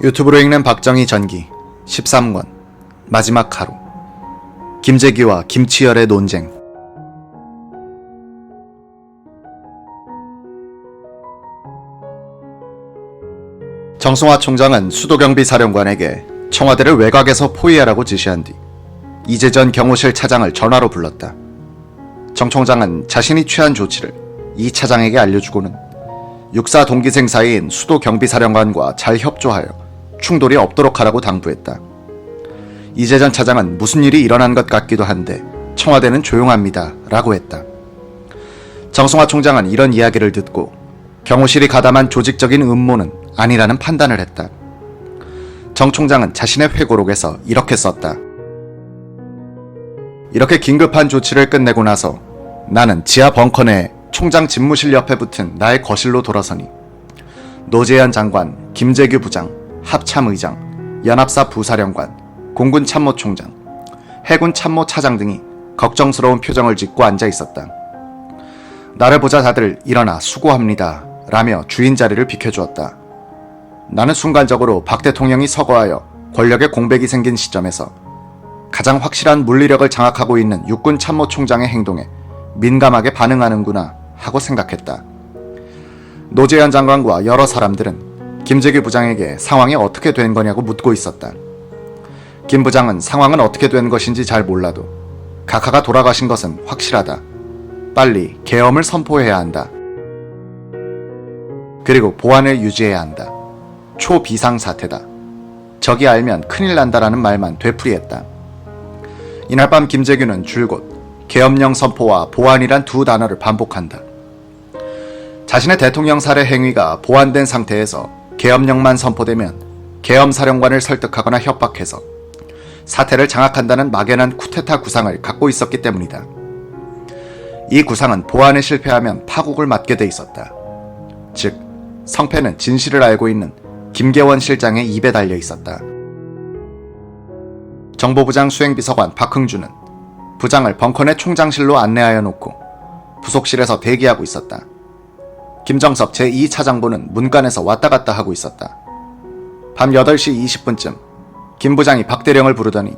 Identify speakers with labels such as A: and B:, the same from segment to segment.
A: 유튜브로 읽는 박정희 전기 13권 마지막 하루. 김재규와 김치열의 논쟁. 정승화 총장은 수도경비사령관에게 청와대를 외곽에서 포위하라고 지시한 뒤 이재전 경호실 차장을 전화로 불렀다. 정 총장은 자신이 취한 조치를 이 차장에게 알려주고는 육사 동기생 사이인 수도경비사령관과 잘 협조하여 충돌이 없도록 하라고 당부했다. 이재전 차장은 무슨 일이 일어난 것 같기도 한데 청와대는 조용합니다 라고 했다. 정승화 총장은 이런 이야기를 듣고 경호실이 가담한 조직적인 음모는 아니라는 판단을 했다. 정 총장은 자신의 회고록에서 이렇게 썼다. 이렇게 긴급한 조치를 끝내고 나서 나는 지하 벙커 내 총장 집무실 옆에 붙은 나의 거실로 돌아서니 노재현 장관, 김재규 부장, 합참의장, 연합사 부사령관, 공군 참모총장, 해군 참모차장 등이 걱정스러운 표정을 짓고 앉아 있었다. 나를 보자 다들 일어나 수고합니다 라며 주인 자리를 비켜주었다. 나는 순간적으로 박 대통령이 서거하여 권력의 공백이 생긴 시점에서 가장 확실한 물리력을 장악하고 있는 육군 참모총장의 행동에 민감하게 반응하는구나 하고 생각했다. 노재현 장관과 여러 사람들은 김재규 부장에게 상황이 어떻게 된 거냐고 묻고 있었다. 김 부장은 상황은 어떻게 된 것인지 잘 몰라도 각하가 돌아가신 것은 확실하다. 빨리 계엄을 선포해야 한다. 그리고 보안을 유지해야 한다. 초비상사태다. 적이 알면 큰일 난다라는 말만 되풀이했다. 이날 밤 김재규는 줄곧 계엄령 선포와 보안이란 두 단어를 반복한다. 자신의 대통령 살해 행위가 보완된 상태에서 계엄령만 선포되면 계엄사령관을 설득하거나 협박해서 사태를 장악한다는 막연한 쿠데타 구상을 갖고 있었기 때문이다. 이 구상은 보안에 실패하면 파국을 맞게 돼 있었다. 즉, 성패는 진실을 알고 있는 김계원 실장의 입에 달려 있었다. 정보부장 수행비서관 박흥준은 부장을 벙커 내 총장실로 안내하여 놓고 부속실에서 대기하고 있었다. 김정섭 제2차장부는 문간에서 왔다 갔다 하고 있었다. 밤 8시 20분쯤 김 부장이 박 대령을 부르더니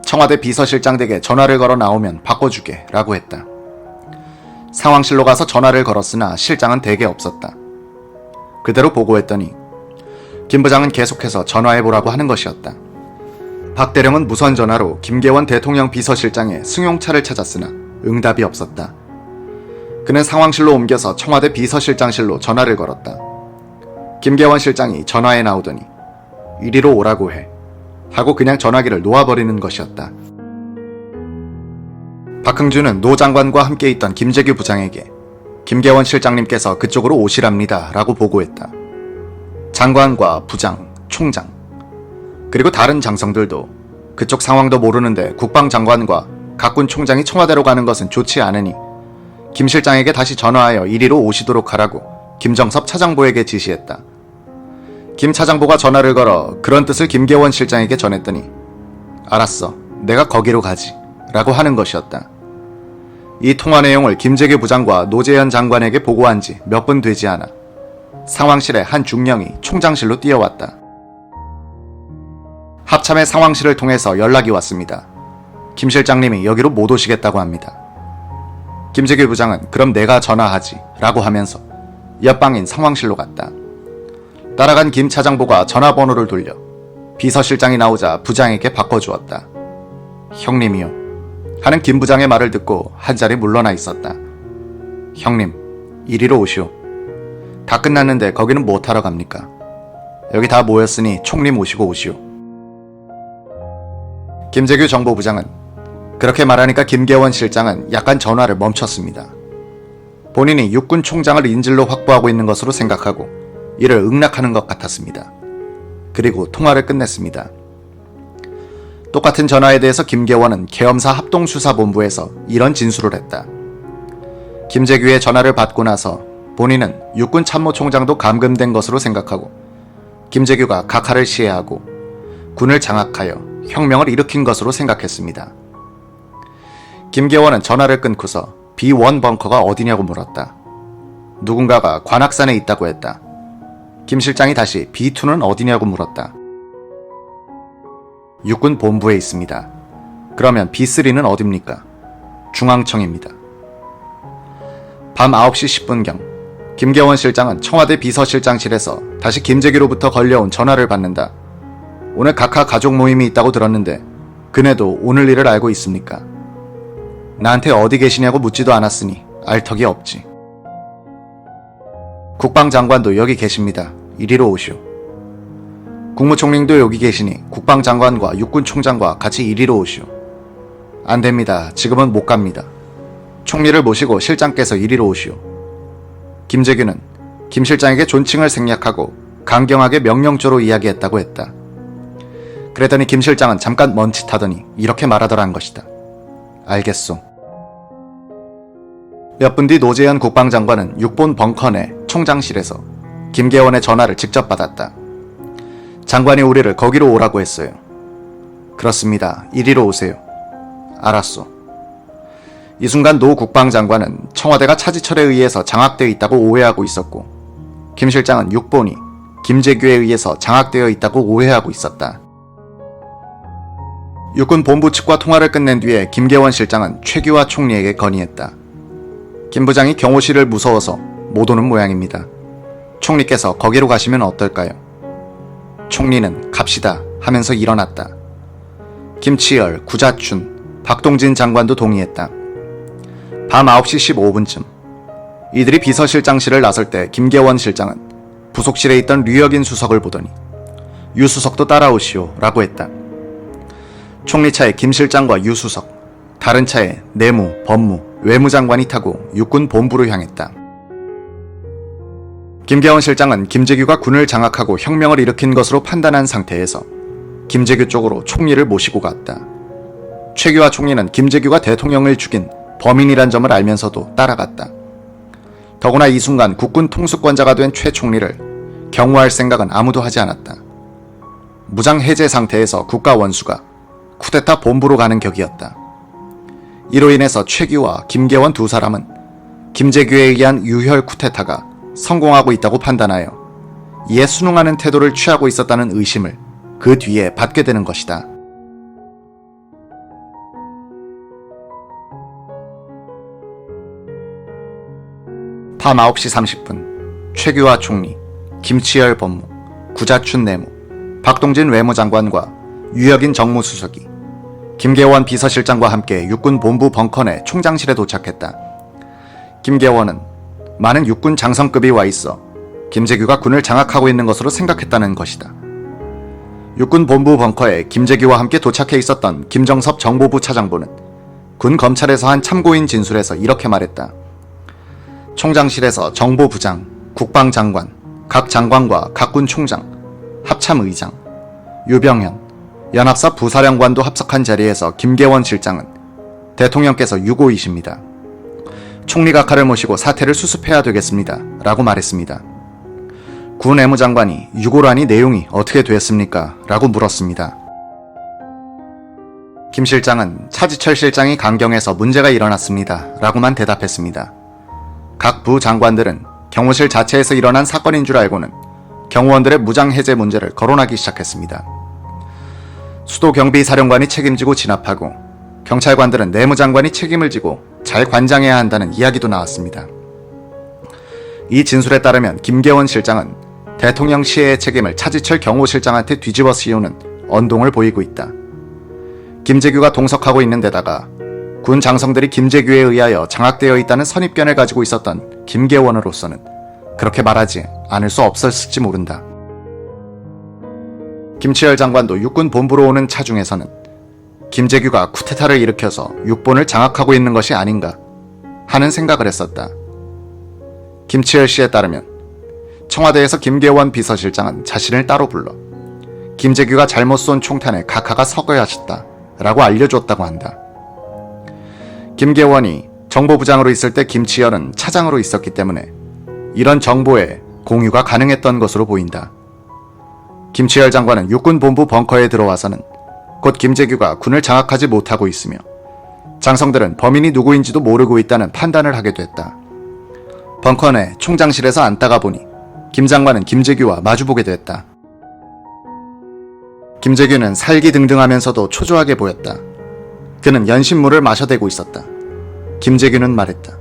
A: 청와대 비서실장 댁에 전화를 걸어 나오면 바꿔주게 라고 했다. 상황실로 가서 전화를 걸었으나 실장은 댁에 없었다. 그대로 보고했더니 김 부장은 계속해서 전화해보라고 하는 것이었다. 박 대령은 무선 전화로 김계원 대통령 비서실장의 승용차를 찾았으나 응답이 없었다. 그는 상황실로 옮겨서 청와대 비서실장실로 전화를 걸었다. 김계원 실장이 전화에 나오더니 이리로 오라고 해 하고 그냥 전화기를 놓아버리는 것이었다. 박흥준은 노 장관과 함께 있던 김재규 부장에게 김계원 실장님께서 그쪽으로 오시랍니다 라고 보고했다. 장관과 부장, 총장 그리고 다른 장성들도 그쪽 상황도 모르는데 국방장관과 각군 총장이 청와대로 가는 것은 좋지 않으니 김 실장에게 다시 전화하여 이리로 오시도록 하라고 김정섭 차장보에게 지시했다. 김 차장보가 전화를 걸어 그런 뜻을 김계원 실장에게 전했더니 알았어, 내가 거기로 가지 라고 하는 것이었다. 이 통화 내용을 김재규 부장과 노재현 장관에게 보고한 지 몇 분 되지 않아 상황실에 한 중령이 총장실로 뛰어왔다. 합참의 상황실을 통해서 연락이 왔습니다. 김 실장님이 여기로 못 오시겠다고 합니다. 김재규 부장은 그럼 내가 전화하지 라고 하면서 옆방인 상황실로 갔다. 따라간 김 차장보가 전화번호를 돌려 비서실장이 나오자 부장에게 바꿔주었다. 형님이요 하는 김 부장의 말을 듣고 한자리 물러나 있었다. 형님, 이리로 오시오. 다 끝났는데 거기는 못하러 갑니까? 여기 다 모였으니 총리 모시고 오시오. 김재규 정보부장은 그렇게 말하니까 김계원 실장은 약간 전화를 멈췄습니다. 본인이 육군 총장을 인질로 확보하고 있는 것으로 생각하고 이를 응낙하는 것 같았습니다. 그리고 통화를 끝냈습니다. 똑같은 전화에 대해서 김계원은 계엄사 합동수사본부에서 이런 진술을 했다. 김재규의 전화를 받고 나서 본인은 육군 참모총장도 감금된 것으로 생각하고 김재규가 각하를 시해하고 군을 장악하여 혁명을 일으킨 것으로 생각했습니다. 김계원은 전화를 끊고서 B1 벙커가 어디냐고 물었다. 누군가가 관악산에 있다고 했다. 김 실장이 다시 B2는 어디냐고 물었다. 육군 본부에 있습니다. 그러면 B3는 어딥니까? 중앙청입니다. 밤 9시 10분경 김계원 실장은 청와대 비서실장실에서 다시 김재규로부터 걸려온 전화를 받는다. 오늘 각하 가족 모임이 있다고 들었는데 그네도 오늘 일을 알고 있습니까? 나한테 어디 계시냐고 묻지도 않았으니 알 턱이 없지. 국방장관도 여기 계십니다. 이리로 오시오. 국무총리도 여기 계시니 국방장관과 육군총장과 같이 이리로 오시오. 안 됩니다. 지금은 못 갑니다. 총리를 모시고 실장께서 이리로 오시오. 김재규는 김 실장에게 존칭을 생략하고 강경하게 명령조로 이야기했다고 했다. 그랬더니 김 실장은 잠깐 멈칫하더니 이렇게 말하더란 것이다. 알겠소. 몇 분 뒤 노재현 국방장관은 육본 벙커 내 총장실에서 김계원의 전화를 직접 받았다. 장관이 우리를 거기로 오라고 했어요. 그렇습니다. 이리로 오세요. 알았소. 이 순간 노 국방장관은 청와대가 차지철에 의해서 장악되어 있다고 오해하고 있었고 김 실장은 육본이 김재규에 의해서 장악되어 있다고 오해하고 있었다. 육군 본부 측과 통화를 끝낸 뒤에 김계원 실장은 최규하 총리에게 건의했다. 김 부장이 경호실을 무서워서 못 오는 모양입니다. 총리께서 거기로 가시면 어떨까요? 총리는 갑시다 하면서 일어났다. 김치열, 구자춘, 박동진 장관도 동의했다. 밤 9시 15분쯤 이들이 비서실장실을 나설 때 김계원 실장은 부속실에 있던 류혁인 수석을 보더니 유 수석도 따라오시오 라고 했다. 총리 차에 김 실장과 유 수석, 다른 차에 내무, 법무, 외무장관이 타고 육군 본부로 향했다. 김계원 실장은 김재규가 군을 장악하고 혁명을 일으킨 것으로 판단한 상태에서 김재규 쪽으로 총리를 모시고 갔다. 최규하 총리는 김재규가 대통령을 죽인 범인이란 점을 알면서도 따라갔다. 더구나 이 순간 국군 통수권자가 된 최 총리를 경호할 생각은 아무도 하지 않았다. 무장 해제 상태에서 국가 원수가 쿠데타 본부로 가는 격이었다. 이로 인해서 최규와 김계원 두 사람은 김재규에 의한 유혈 쿠데타가 성공하고 있다고 판단하여 이에 순응하는 태도를 취하고 있었다는 의심을 그 뒤에 받게 되는 것이다. 밤 9시 30분 최규하 총리, 김치열 법무, 구자춘 내무, 박동진 외무장관과 유혁인 정무수석이 김계원 비서실장과 함께 육군 본부 벙커 내 총장실에 도착했다. 김계원은 많은 육군 장성급이 와 있어 김재규가 군을 장악하고 있는 것으로 생각했다는 것이다. 육군 본부 벙커에 김재규와 함께 도착해 있었던 김정섭 정보부 차장부는 군 검찰에서 한 참고인 진술에서 이렇게 말했다. 총장실에서 정보부장, 국방장관, 각 장관과 각군 총장, 합참의장, 유병현, 연합사 부사령관도 합석한 자리에서 김계원 실장은 대통령께서 유고이십니다. 총리 각하를 모시고 사태를 수습해야 되겠습니다. 라고 말했습니다. 군 외무장관이 유고라니 내용이 어떻게 되었습니까? 라고 물었습니다. 김 실장은 차지철 실장이 강경해서 문제가 일어났습니다. 라고만 대답했습니다. 각 부 장관들은 경호실 자체에서 일어난 사건인 줄 알고는 경호원들의 무장해제 문제를 거론하기 시작했습니다. 수도경비사령관이 책임지고 진압하고 경찰관들은 내무장관이 책임을 지고 잘 관장해야 한다는 이야기도 나왔습니다. 이 진술에 따르면 김계원 실장은 대통령 시해의 책임을 차지철 경호실장한테 뒤집어 씌우는 언동을 보이고 있다. 김재규가 동석하고 있는 데다가 군 장성들이 김재규에 의하여 장악되어 있다는 선입견을 가지고 있었던 김계원으로서는 그렇게 말하지 않을 수 없었을지 모른다. 김치열 장관도 육군 본부로 오는 차 중에서는 김재규가 쿠데타를 일으켜서 육본을 장악하고 있는 것이 아닌가 하는 생각을 했었다. 김치열 씨에 따르면 청와대에서 김계원 비서실장은 자신을 따로 불러 김재규가 잘못 쏜 총탄에 각하가 석어야 하셨다 라고 알려줬다고 한다. 김계원이 정보부장으로 있을 때 김치열은 차장으로 있었기 때문에 이런 정보에 공유가 가능했던 것으로 보인다. 김치열 장관은 육군 본부 벙커에 들어와서는 곧 김재규가 군을 장악하지 못하고 있으며 장성들은 범인이 누구인지도 모르고 있다는 판단을 하게 됐다. 벙커 내 총장실에서 앉다가 보니 김 장관은 김재규와 마주보게 됐다. 김재규는 살기등등하면서도 초조하게 보였다. 그는 연신물을 마셔대고 있었다. 김재규는 말했다.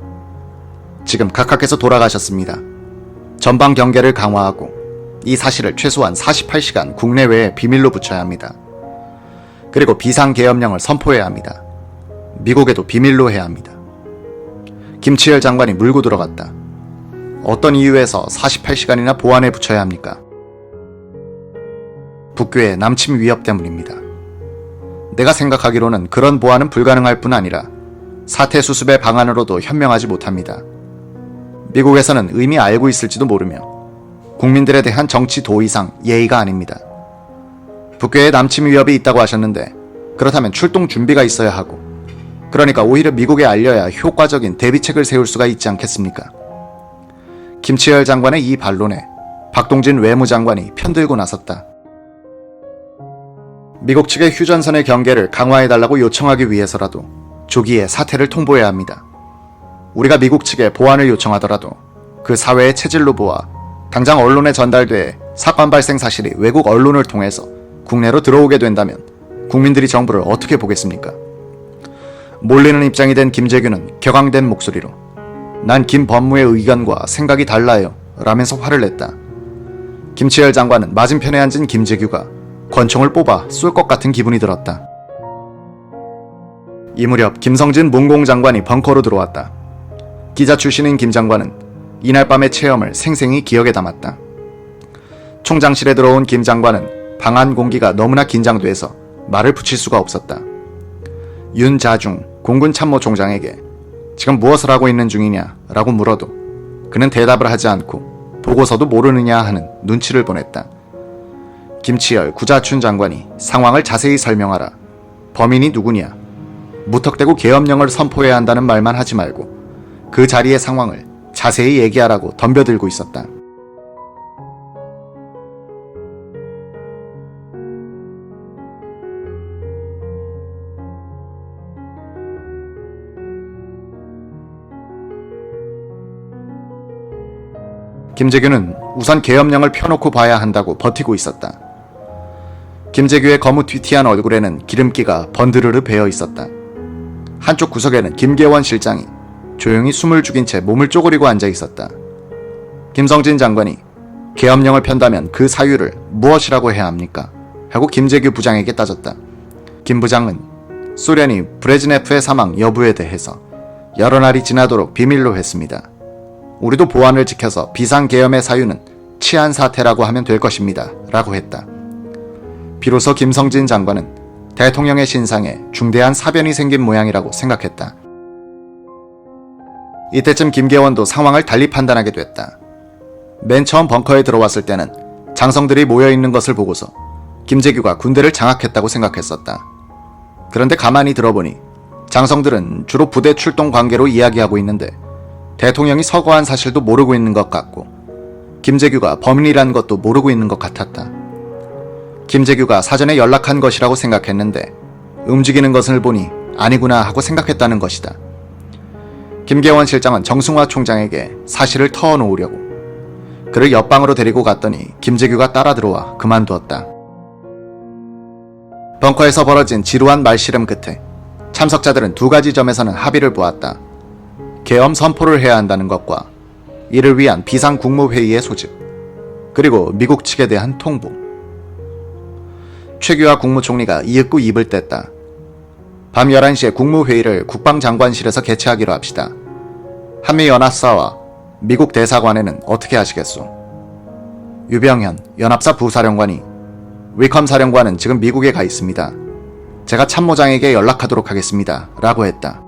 A: 지금 각하께서 돌아가셨습니다. 전방 경계를 강화하고 이 사실을 최소한 48시간 국내외에 비밀로 붙여야 합니다. 그리고 비상계엄령을 선포해야 합니다. 미국에도 비밀로 해야 합니다. 김치열 장관이 물고 들어갔다. 어떤 이유에서 48시간이나 보안에 붙여야 합니까? 북괴의 남침 위협 때문입니다. 내가 생각하기로는 그런 보안은 불가능할 뿐 아니라 사태 수습의 방안으로도 현명하지 못합니다. 미국에서는 이미 알고 있을지도 모르며 국민들에 대한 정치 도의상 예의가 아닙니다. 북괴의 남침 위협이 있다고 하셨는데 그렇다면 출동 준비가 있어야 하고 그러니까 오히려 미국에 알려야 효과적인 대비책을 세울 수가 있지 않겠습니까? 김치열 장관의 이 반론에 박동진 외무장관이 편들고 나섰다. 미국 측의 휴전선의 경계를 강화해달라고 요청하기 위해서라도 조기에 사태를 통보해야 합니다. 우리가 미국 측에 보완을 요청하더라도 그 사회의 체질로 보아 당장 언론에 전달돼 사건 발생 사실이 외국 언론을 통해서 국내로 들어오게 된다면 국민들이 정부를 어떻게 보겠습니까? 몰리는 입장이 된 김재규는 격앙된 목소리로 난 김 법무의 의견과 생각이 달라요 라면서 화를 냈다. 김치열 장관은 맞은편에 앉은 김재규가 권총을 뽑아 쏠 것 같은 기분이 들었다. 이 무렵 김성진 문공장관이 벙커로 들어왔다. 기자 출신인 김 장관은 이날 밤의 체험을 생생히 기억에 담았다. 총장실에 들어온 김 장관은 방 안 공기가 너무나 긴장돼서 말을 붙일 수가 없었다. 윤자중 공군참모총장에게 지금 무엇을 하고 있는 중이냐 라고 물어도 그는 대답을 하지 않고 보고서도 모르느냐 하는 눈치를 보냈다. 김치열 구자춘 장관이 상황을 자세히 설명하라. 범인이 누구냐. 무턱대고 계엄령을 선포해야 한다는 말만 하지 말고 그 자리의 상황을 자세히 얘기하라고 덤벼들고 있었다. 김재규는 우선 계엄령을 펴놓고 봐야 한다고 버티고 있었다. 김재규의 거무튀튀한 얼굴에는 기름기가 번드르르 배어 있었다. 한쪽 구석에는 김계원 실장이 조용히 숨을 죽인 채 몸을 쪼그리고 앉아 있었다. 김성진 장관이 계엄령을 편다면 그 사유를 무엇이라고 해야 합니까? 하고 김재규 부장에게 따졌다. 김 부장은 소련이 브레즈네프의 사망 여부에 대해서 여러 날이 지나도록 비밀로 했습니다. 우리도 보안을 지켜서 비상계엄의 사유는 치안 사태라고 하면 될 것입니다. 라고 했다. 비로소 김성진 장관은 대통령의 신상에 중대한 사변이 생긴 모양이라고 생각했다. 이때쯤 김계원도 상황을 달리 판단하게 됐다. 맨 처음 벙커에 들어왔을 때는 장성들이 모여있는 것을 보고서 김재규가 군대를 장악했다고 생각했었다. 그런데 가만히 들어보니 장성들은 주로 부대 출동 관계로 이야기하고 있는데 대통령이 서거한 사실도 모르고 있는 것 같고 김재규가 범인이란 것도 모르고 있는 것 같았다. 김재규가 사전에 연락한 것이라고 생각했는데 움직이는 것을 보니 아니구나 하고 생각했다는 것이다. 김계원 실장은 정승화 총장에게 사실을 터놓으려고 그를 옆방으로 데리고 갔더니 김재규가 따라 들어와 그만두었다. 벙커에서 벌어진 지루한 말씨름 끝에 참석자들은 두 가지 점에서는 합의를 보았다. 계엄 선포를 해야 한다는 것과 이를 위한 비상국무회의의 소집, 그리고 미국 측에 대한 통보. 최규하 국무총리가 이윽고 입을 뗐다. 밤 11시에 국무회의를 국방장관실에서 개최하기로 합시다. 한미연합사와 미국 대사관에는 어떻게 하시겠소? 유병현 연합사 부사령관이 위컴 사령관은 지금 미국에 가 있습니다. 제가 참모장에게 연락하도록 하겠습니다. 라고 했다.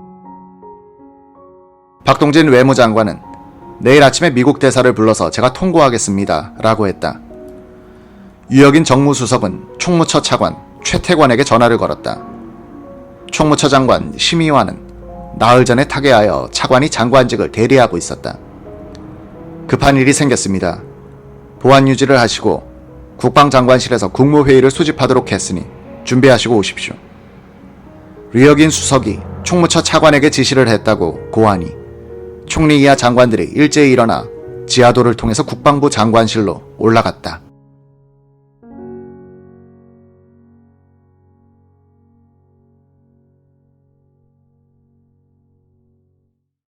A: 박동진 외무장관은 내일 아침에 미국 대사를 불러서 제가 통보하겠습니다. 라고 했다. 유혁인 정무수석은 총무처 차관 최태관에게 전화를 걸었다. 총무처 장관 심의와는 나흘 전에 타계하여 차관이 장관직을 대리하고 있었다. 급한 일이 생겼습니다. 보안 유지를 하시고 국방장관실에서 국무회의를 소집하도록 했으니 준비하시고 오십시오. 류혁인 수석이 총무처 차관에게 지시를 했다고 고하니 총리 이하 장관들이 일제히 일어나 지하도를 통해서 국방부 장관실로 올라갔다.